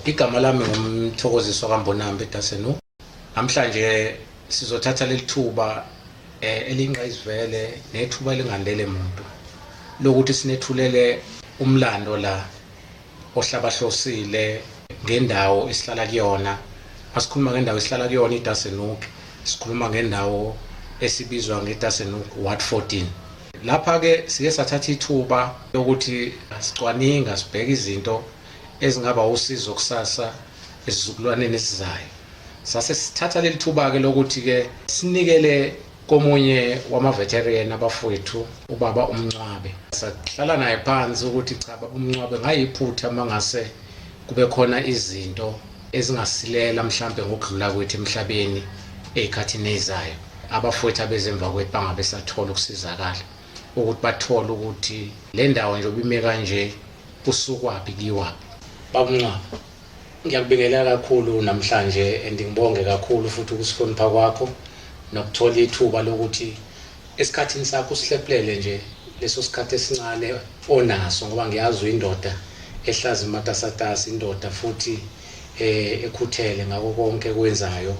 Igama lami ngumthokoziswa kaMbonambi Dasenu. Namhlanje sizothatha leli thuba elingqayizivele nethuba elingandele muntu lokuthi sinethulele umlando la ohlabahlosile ngendawo esihlala kuyona. Asikhuluma ngendawo esihlala kuyona iDassenhoek, sikhuluma ngendawo esibizwa ngeDassenhoek Ward 14. Lapha ke sike sathatha ithuba lokuthi sicwaninga sibheke izinto ezingaba usizo kusasa esizukulwaneni esizayo. Sase sithatha leli thuba ke lokuthi ke sinikele komunye wama-veteran abafowethu ubaba uMncwabe. Sahlala naye phansi ukuthi cha baba uMncwabe ngayiphutha mangase kube khona izinto ezingasilela mhlambe ngokudlula kwethu emhlabeni ezikhathini ezizayo. Abafowethu abezemva kwethu bangabe sathola ukusizakala ukuthi bathole ukuthi le ndawo nje obime kanje usukwaphi kiwaphi. Baba uMncwabe, ngiyakubingelela kakhulu namhlanje ngibonge kakhulu futhi ukusihlonipha kwakho nokuthola ithuba lokuthi esikhathini sakho usihlephulele nje leso sikhathi esincane onaso, ngoba ngiyazi indoda ehlaza imatasatasi, indoda futhi ekhuthele ngako konke kwenzayo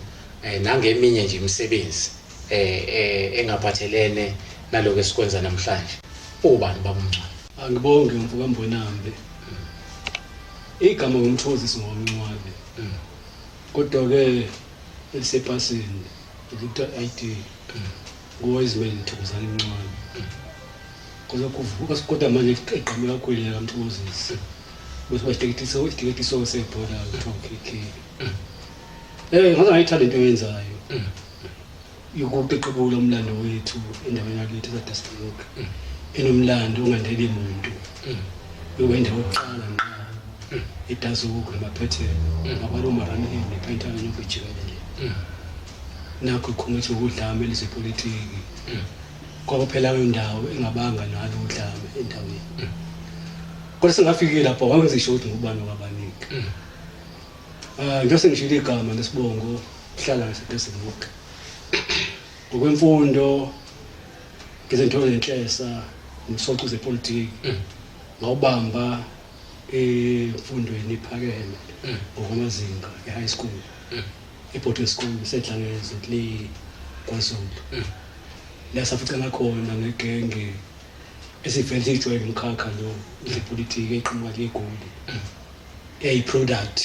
nangeminye nje imisebenzi engaphathelene naloko esikwenza namhlanje. Ubani baba uMncwabe? Angibonge mfuka Mbonambi. Igama ngumthozisi ngoMncwabe. Kodwa ke elisepasini Dr. ID ngoizimele Thokozani Mncwabe. Kodwa kuvuka kodwa manje eqhamuka kakhulu la mthozisi. Bese basitekiso sebhola uThokiki. Ngaze ngayithanda into oyenzayo. Yokuqeqebula umlando wethu endaweni yakithi eDassenhoek. Enomlando ongandeli muntu. Yokwendawo yokuqala nqa eDassenhoek emaphethelo abaromarani nephayithana nokujikelele. Nakho ikhomisa ukudlame lezepolitiki. Ngoba phela indawo engabanga nalo udlame endaweni. Kodwa singafike lapho wangizisho ukuthi ngubani wabaniki. Ngase ngishilo igama nesibongo hlala ngaseDassenhoek. Ngokwemfundo ngizenthola inhlesa nomsoco zepolitiki. Ngawubamba emfundweni ephakeme ngokwamazinga e-high school. I-boarding school esedlangezwe le KwaZulu. La saficana khona ngegenge esivele sijwayele umkhakha lo lepolitiki eqhamuka leGoli. Product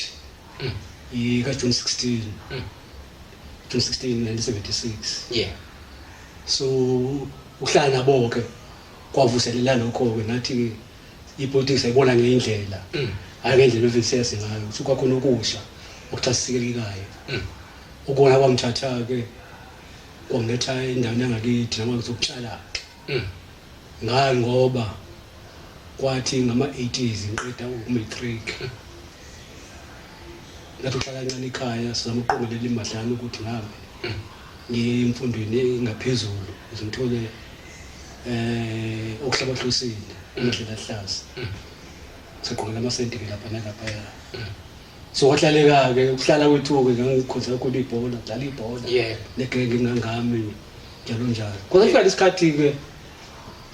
ka June 16 1976. Yeah. So uhlala nabo ke kwavuselela lokho ke nathi ipolitiki sayibona ngeindlela. Hayi ngendlela evisese ngayo. Usuka khona ukusha okuthasikelekayo. Ukubona kwamthatha ke kwangetha endaweni yangakithi noma kuzokutshala. Ngayi ngoba kwathi ngama-80s ngiqeda ukumatric. Lapho hlala kancane ekhaya sizama ukuqongelela imadlana ukuthi ngabe ngiyemfundweni engaphezulu ukuze ngithole okuhlabahlosile indlela hlaza. Siqongelela amasenti ke lapha nalapha. So wahlaleka ke ukuhlala kwethu ke ngangikhoza kakhulu ibhola, dlala ibhola. Yeah. Negenge ngangami njalo njalo. Kodwa ifika isikhathi ke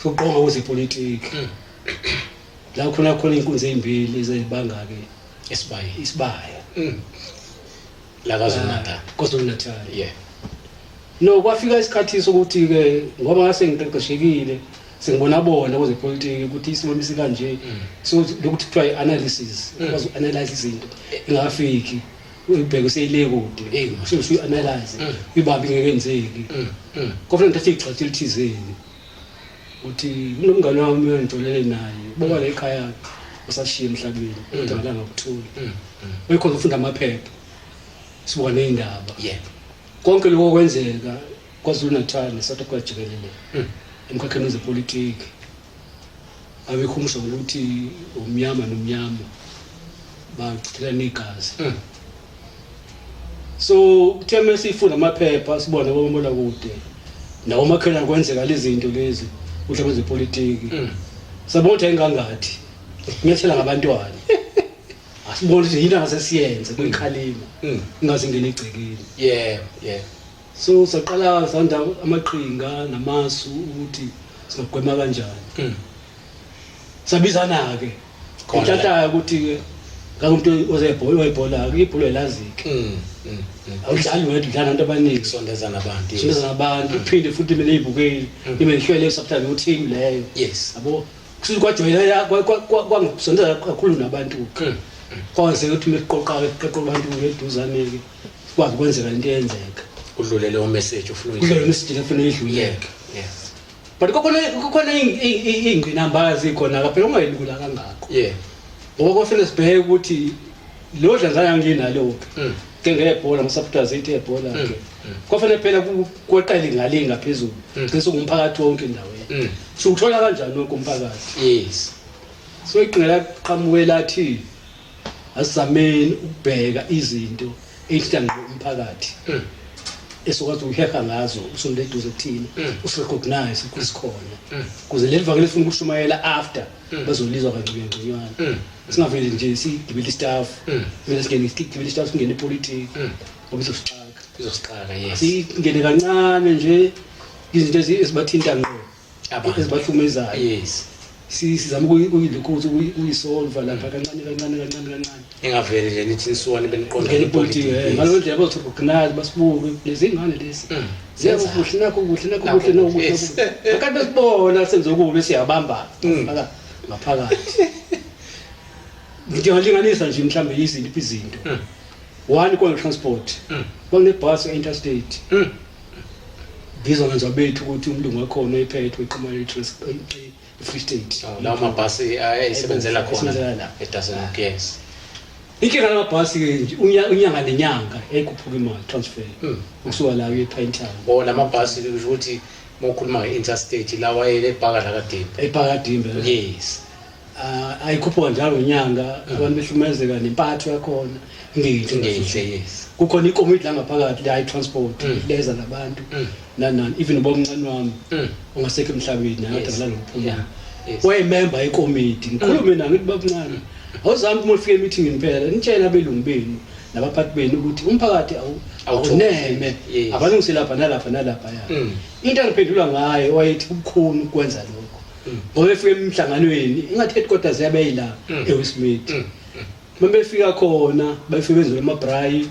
sokuqonga kwezepolitiki. La khona inkunzi ezimbili ezibanga ke isibaya. La KwaZulu-Natal. KwaZulu-Natal. Yeah. No, kwafika isikhathi sokuthi ke ngoba ngase ngiqeqeshekile sengibona bona kwezepolitiki ukuthi isimo sikanje. So lokuthi kuthiwa i-analysis, ukwazi analyze izinto ingafiki ubheke seyile kude. So analyze ibambi ngeke enzeki. Kodwa ngithi ixhathi elithizeni uthi kunomngane wami engijolele naye boba la ekhaya usashiya emhlabeni kodwa ngalanga ukuthula. Uyikhona ukufunda amaphepha sibona neindaba. Yeah. Konke lokho kwenzeka KwaZulu-Natal neSouth Africa jikelele emkhakheni wezepolitiki. Abekho umusho ukuthi umnyama nomnyama bachithelana igazi. So kuthe sifunda amaphepha sibona bombola kude nawo makhelana kwenzeka lezi zinto lezi kuhle kwezepolitiki. Sabona ukuthi engangathi ngiyethela ngabantwana. Asibona ukuthi yini angasesiyenze kuyikhalima. Ingazingena egcekeni. Yeah. So saqala sanda amaqhinga namasu ukuthi singagwema kanjani. Sabizana ke. Ngithatha ukuthi ke kangumuntu ozebhola ibhola elazike awudlali wedwa udlala nabantu abaningi sondeza nabantu sondeza nabantu uphinde futhi imele ibukeli imehlele sometimes uteam leyo yes yabo kusuka kwajoyela kwangisondeza kakhulu nabantu kwanze ukuthi meqoqa abantu eduzane ke kwazi kwenzeka into eyenzeka udlule leyo message ufuna udlule message ufuna idluleke yes but kokhona ingqinambazi khona lapha ungayilula kangakho ngoba kufanele sibheke ukuthi lo dlanzana nginalo ke ngebhola ngisupporters ithi ebhola ke kufanele phela kweqele ngale ngaphezulu bese kumphakathi wonke endaweni so uthola kanjani wonke umphakathi yes so iqinela qhamuke lathi asizameni ukubheka izinto ezidinga umphakathi esokwazi ukuheha ngazo usonde eduze kuthina usirecognize ukusikhona kuze le livangeli lifuna ukushumayela after bazolizwa kancane singaveli nje sigibele staff vele singene sigibele staff singene politics ngoba izosixaka yes singene kancane nje izinto ezibathinta ngqo ezibahlumezayo yes sizama ukuyilukhuza uyisolve lapha kancane engaveli nje nithi nisuwane beniqonda ngene politics ngalo nje yabo recognize basibuke lezi ngane lezi ziyakuhle nakho kuhle akade sibona senze okubi siyabamba ngaphakathi ngiyalinganisa nje mhlambe izinto one kwa transport kwane bus interstate ngizokwenza bethu ukuthi umlungu wakhona ephethwe eqhuma Free State la mabhasi ayisebenzela khona edasenok yes inkinga lamabhasi ke unyanga nenyanga ekuphuma imali transfer ukusuka la ePinetown bona amabhasi ukuthi mokhuluma nge-interstate la wayele eBhakadimba yes ayikhuphuka njalo inyanga abantu behlumezeka nempatho yakhona ngihle yes kukhona ikomiti la ngaphakathi la transport leza nabantu nani even bomncane wami ongasekho emhlabeni nakade la lokuphuma wayemember ikomiti ngikhulume naye ngithi babuncane awuzami uma ufike emeeting impela nitshela abelungu benu nabaphathi benu ukuthi umphakathi awuneme abalungise lapha nalapha ya into engiphendula ngayo wayethi kukhulu ukwenza lokho ngoba efike emhlanganweni ingathi headquarters yabe yila eWestmead befika khona bafike benze amabrayi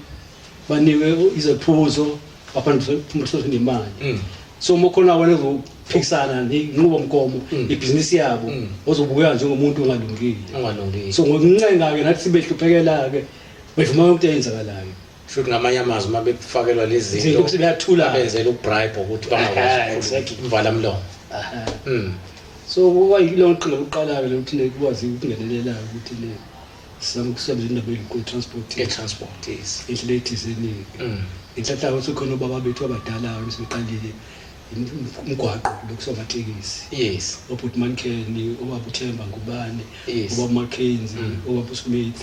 banikwe izephuzo baphandiswe nemali so mokhona wena uzophikisana nenqubo mgomo ibhizinisi yabo ozobuka njengomuntu ongalungile so ngokuncenga ke nathi sibehluphekela ke bevuma ukuthi yenzakalayo futhi ngamanye amazwi uma befakelwa lezi zinto sebeyathula benzela ubribe ukuthi bangakwazi ukuvala umlomo so kwayilo iqhinga lokuqala ke lokuthi nekwazi ukungenelela ukuthi le sizama ukusebenza indaba transport yes inhleti zeningi inhlatha ukuthi khona ubaba bethu abadala beseqalile umgwaqo lokusamatekisi yes ubhuti Mankeni ubaba uThemba Ngubane ubaba Mackenzie ubaba Smith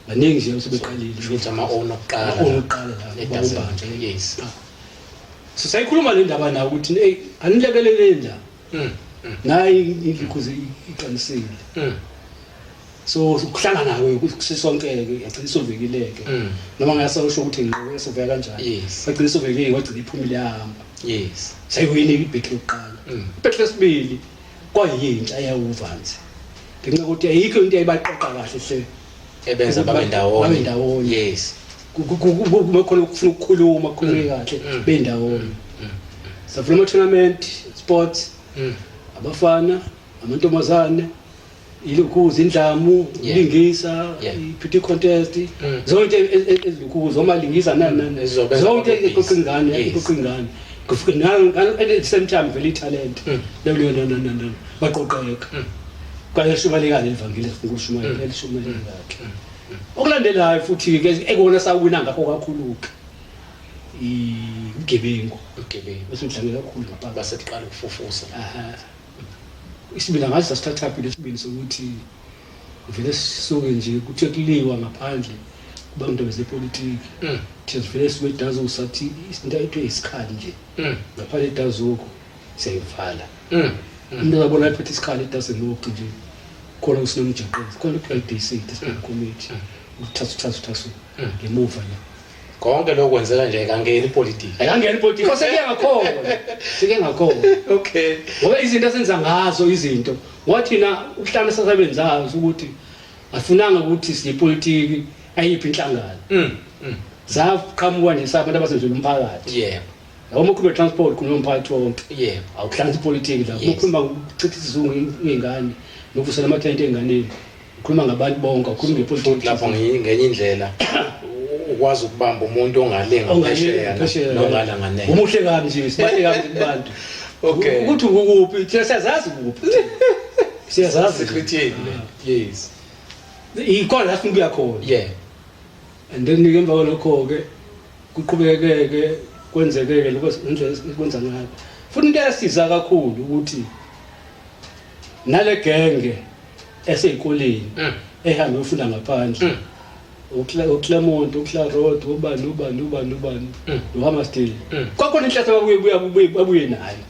baningi nje sebeqalile futhi ama-owner oqala la ubanje yes so sayikhuluma le ndaba nawo ukuthi hey anilekelele indaba nayi indikuze iqanisile so ukuhlangana nawe kusisonke ke yagcina isolvekileke noma ngasasho ukuthi ngqoke soveka kanjani yagcina isovekile wagcina iphumile yahamba yes sayiwini ibhethe lokuqala ibhethe lesibili kwayintsha yawuvanzi ngenxa ukuthi ayikho into ayibaqoqa kahle hle ebenza babe ndawonye yes kukhona ukufuna ukukhuluma kahle bendawonye safuna tournament sports abafana amantombazane ilukhuzi indlamu ulingisa iPT contest zonke ezilukhuzi omalingisa nani zonke ekuqingane kufika at the same time very talent no baqoqeka kwaye shumalekane ivangeli ngokushumayela lishumayela lakhe okulandelayo futhi ke ekona sawina ngakho kakhulu igebengu bese mhlangela kakhulu ngapha baseqala ukufufusa isibili ngathi sasithatha phela isibili sokuthi vele sisuke nje kuthi kuliwa ngaphandle kuba into zepolitiki thina vele sibe dazo sathi into ayitwe isikhali nje ngaphandle dazuko siyayivala into zabona iphethe isikhali dasenokho nje khona usinomjaqezi khona uPLDC discipline committee uthathu ngemuva la konke lokwenzeka nje kangeni ipolitiki seke ngakhona okay ngoba izinto esenza ngazo izinto wathina uhlala sasebenzayo ukuthi afunanga ukuthi siyepolitiki ayiphi inhlangano zaqhamuka nje sabantu abasenzela umphakathi yebo uma ukhuluma transport kuno umphakathi wonke yebo awuhlanganisa ipolitiki la ukhuluma ukuchitha isizungu ngengane nokuvusela amathente enganeni ukhuluma ngabantu bonke ukhuluma ngepolitiki lapho ngenye indlela ukwazi ukubamba umuntu ongalenga phesheya nongala nganene umuhle kabi nje sibahle kabi kubantu okay ukuthi ukuphi thina siyazazi ukuphi siyazazi secretary yes ikhona la sifuna ukuya khona yeah and then emva kwalokho ke kuqhubekeke kwenzekeke lokho indlela ekwenza ngayo futhi into eyasiza kakhulu ukuthi nale genge eseyikoleni ehambe ufunda ngaphandle uClermont uClarod ubani noHammersdale kwakhona inhlanhla babuye nayo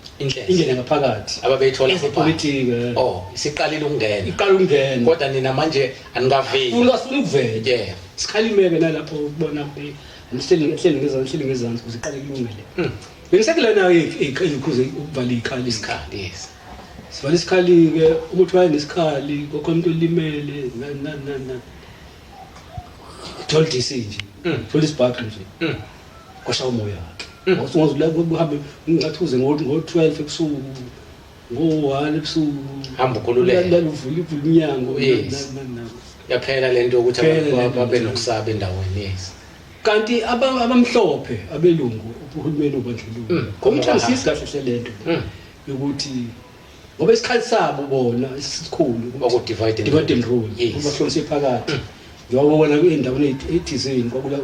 indlela ngaphakathi ababeyithola epolitiki isiqalile ukungena iqala ukungena kodwa nina manje anikaveli ufuna ukuvela yeah sikhalimeke nalapho ukubona ngihleli ngezansi ukuze iqale kulungele bengisekulana iqeli ukuze ukuvala ikhali isikhali yes sivala isikhali ke ukuthi waye nesikhali kokho umuntu olimele na told DC nje police bag nje kwasha umoya wakhe awusungaze la uhambe ngingathuze ngo12 ebusuku ngo1 ebusuku hamba ukhululeke la uvula iminyango yaphela lento ukuthi abantu babe nokusaba endaweni yes kanti abamhlophe abelungu uhulumeni ubandlululo komthansisi kahle hle lento ukuthi ngoba isikhali sabo bona isikhulu oku divide and rule ubahlonise phakathi ngiyabona endaweni ethizeni kwakula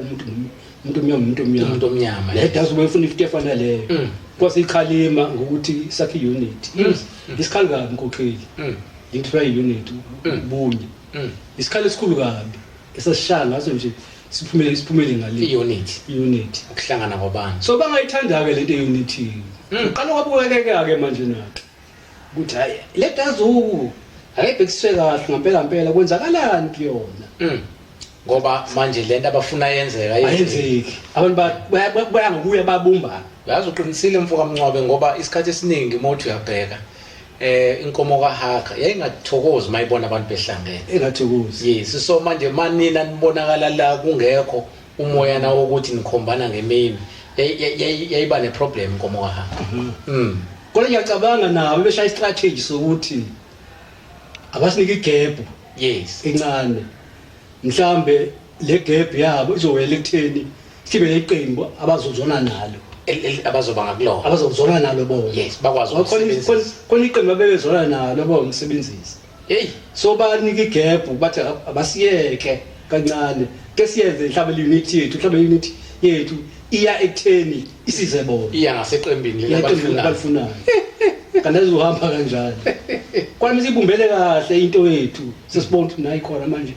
umuntu omnyama le dazi ubefuna ifite efana leyo kwase ikhalima ngokuthi sakhe unit isikhali kabi nkokheli ngithiwa unit ubunye isikhali esikhulu kabi esasishaya ngaso nje siphumele ngale unit ukuhlangana kwabantu so bangayithanda ke lento unit uqala kwabukeka ke manje nathi ukuthi hayi le dazuku ayibhekiswe kahle ngempela kwenzakalani kuyona ngoba manje lento abafuna yenzeka ayenzeki abantu baya ngokuya babumba yazi uqinisile mfoka Mncwabe ngoba isikhathi esiningi mothi uyabheka inkomo kaHaga yayingathokozi mayibona abantu behlangene engathokozi yes so manje manina nibonakala la kungekho umoya nawo ukuthi nikhombana ngemini yayiba ne problem inkomo kaHaga kodwa ngiyacabanga nabo beshaya strategy sokuthi abasinike igebhu yes encane mhlambe le gap yabo izowela ekutheni sibe leqembu abazozona nalo abazoba ngakulo abazozona nalo bona yes bakwazi ukusebenzisa khona iqembu abebezona nalo bongisebenzisa hey so banika igap bathi abasiyeke kancane ke siyenze mhlambe unit yethu iya ekutheni isize bona iya ngaseqembini lebafunayo kanti uzohamba kanjani kwami sibumbele kahle into yethu sesibona ukuthi nayi khona manje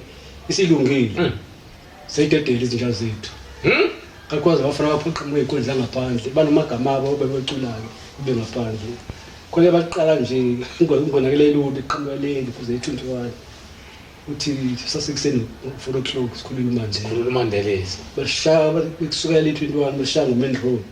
isilungile seyidedele izinja zethu kakwazi abafana baphoqamwe inkundla ngaphandle banomagama abo bebeculayo ube ngaphandle khona baqala nje ngonakele lulu iqhamuka leli kuze i21 uthi sasekuseni 4 o'clock sikhuluma manje sikhuluma ndelezi bashaya kusukela i21 bashaya ngo main road